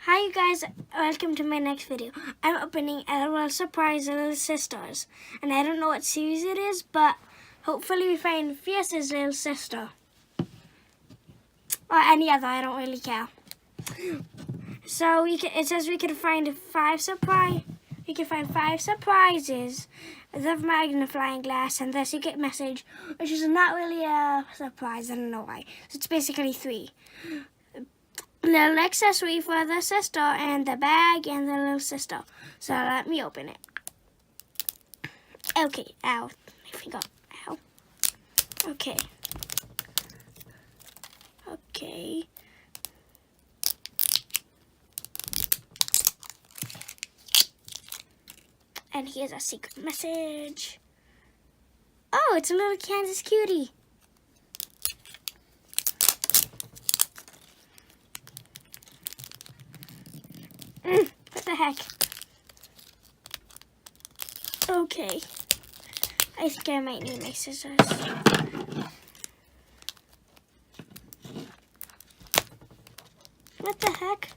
Hi you guys, welcome to my next video. I'm opening LOL Surprise Little Sisters. And I don't know what series it is, but hopefully we find Fierce's little sister. Or any other, I don't really care. So it says we can find five surprises. The magnifying glass and the secret message, which is not really a surprise, I don't know why. So it's basically 3. Little accessory for the sister and the bag and the little sister. So let me open it. Okay, ow, my finger, ow. Okay. And here's a secret message. Oh, it's a little Kansas cutie. What the heck? Okay. I think I might need my scissors. What the heck?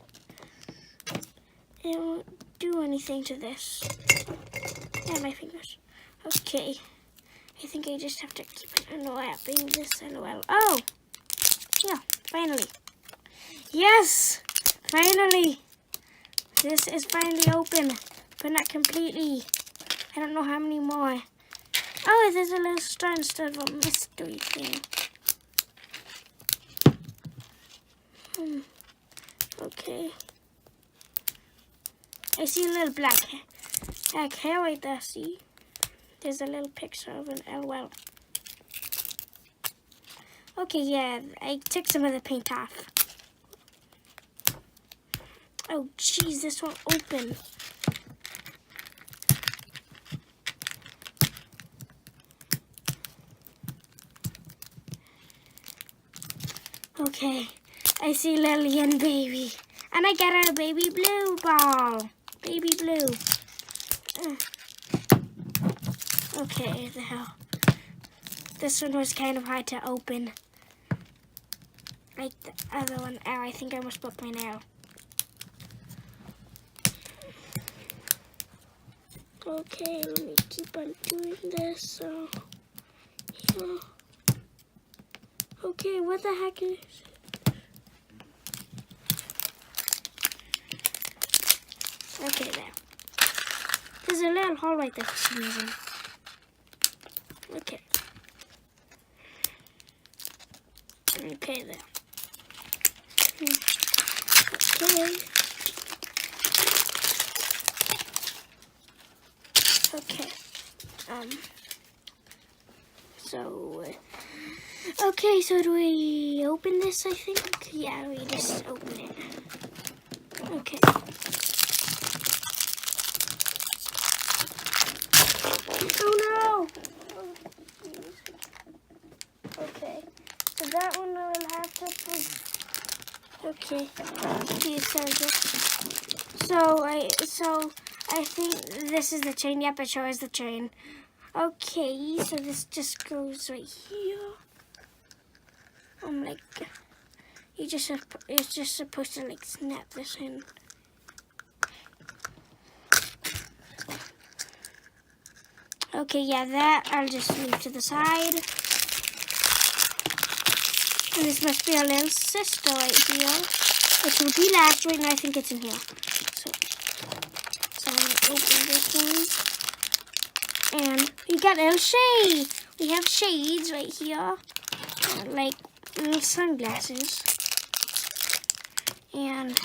It won't do anything to this. Yeah, my fingers. Okay. I think I just have to keep unwrapping this LOL. Oh! Yeah, finally. Yes! Finally! This is finally open, but not completely. I don't know how many more. Oh, there's a little star instead of a mystery thing. Okay. I see a little black hair right there, see? There's a little picture of an LOL. Okay, yeah, I took some of the paint off. Oh, jeez, this won't open. Okay, I see Lily and Baby. And I get a baby blue ball. Baby blue. Okay, the hell. This one was kind of hard to open. Like the other one. Ow, I think I almost broke my nail. Okay, let me keep on doing this. So, yeah. Okay, what the heck is it? Okay, there. There's a little hole right there for some reason. Okay. Okay, there. Okay. Okay. So do we open this, I think? Yeah, we just open it. Okay. Oh no! Oh, geez. Okay. So that one will have to put... Okay. So I think this is the chain. Yep, it shows the chain. Okay, so this just goes right here. Like, it's just supposed to like snap this in. Okay, yeah, that I'll just leave to the side. And this must be our little sister right here, which will be last. Right now, I think it's in here. So I'm gonna open this one, and we got a little shade. We have shades right here, like little sunglasses, and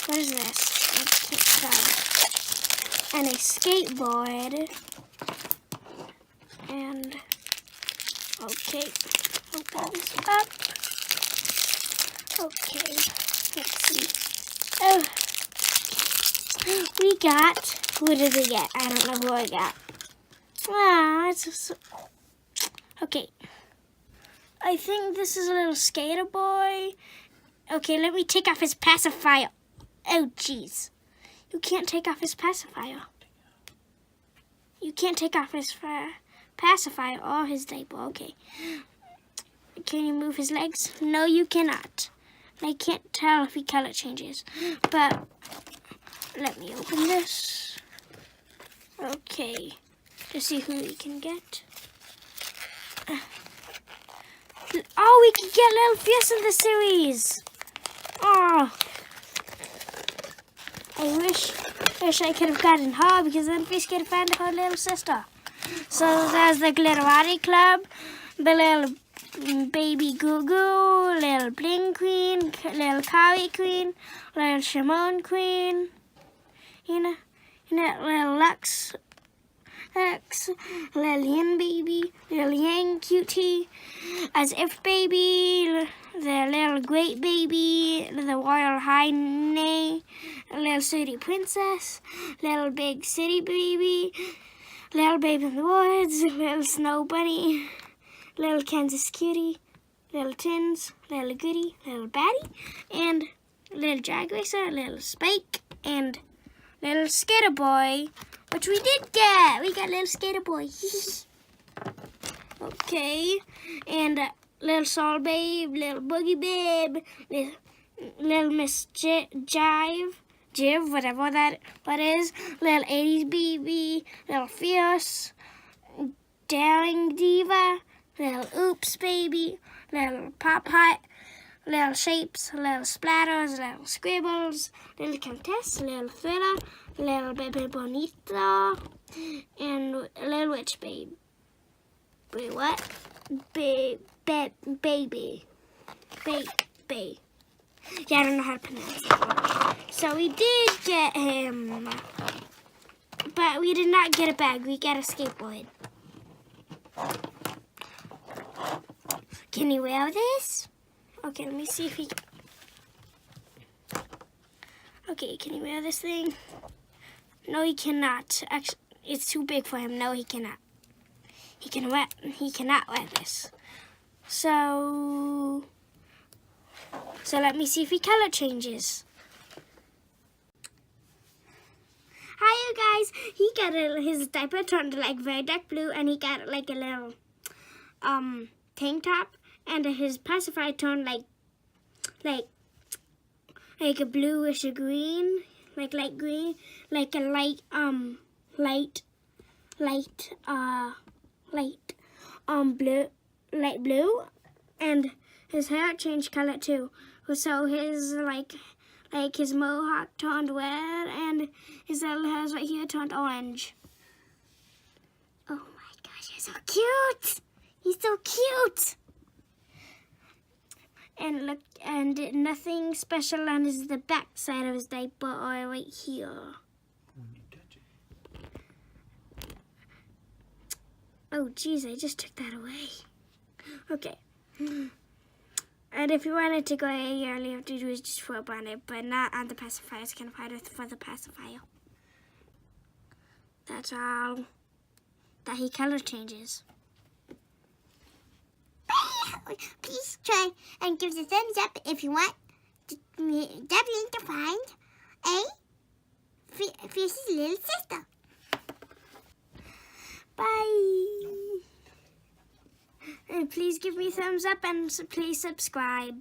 what is this? I can't tell. And a skateboard, and okay, open this up. Okay, let's see. Oh, we got. Who did we get? I don't know who I got. Ah, it's just. Okay, I think this is a little skater boy. Okay, let me take off his pacifier. Oh, jeez. You can't take off his pacifier. You can't take off his pacifier or his diaper. Okay. Can you move his legs? No, you cannot. I can't tell if he color changes, but let me open this. Okay, to see who we can get. Oh, we can get Little Fierce in the series. Oh, I wish I could have gotten her because then Fierce could have found her little sister. So there's the Glitterati Club, the little Baby Goo Goo, little Bling Queen, little Kawi Queen, little Shimon Queen, little Lux, little Yin Baby, little Yang Cutie, As If Baby, the little Great Baby, the Royal High Nay, little City Princess, little Big City Baby, little Babe in the Woods, little Snow Bunny, little Kansas Cutie, little Tins, little Goody, little Batty, and little Drag Racer, little Spike, and little Skater Boy, which we did get. We got little Skater Boy. Okay, and little Soul Babe, little Boogie Babe, little Miss Jiv, whatever that is, little 80s Baby, little Fierce, Daring Diva, little Oops Baby, little Pop Hut, little Shapes, little Splatters, little Scribbles, little Countess, little Thriller, little Baby Bonita, and little Witch Babe. Wait, what? Baby. Yeah, I don't know how to pronounce that one. So we did get him, but we did not get a bag. We got a skateboard. Can you wear this? Okay, let me see if he... Okay, can you wear this thing? No, he cannot. Actually, it's too big for him. No, he cannot. He cannot wear this. So let me see if he color changes. Hi, you guys. He got his diaper turned like very dark blue, and he got like a little tank top, and his pacifier turned like a bluish green, like light green, like a light blue, and his hair changed color too. So his like his mohawk turned red, and his little hairs right here turned orange. Oh my gosh, he's so cute! He's so cute! And look, and nothing special on the back side of his diaper or right here. Oh geez, I just took that away. Okay. And if you wanted to go away, all you have to do is just flip on it, but not on the pacifier. It's kind of harder for the pacifier. That's all that he color changes. Please try and give the thumbs up if you want Dublin to find a Fierce's little sister. Bye. And please give me a thumbs up and please subscribe.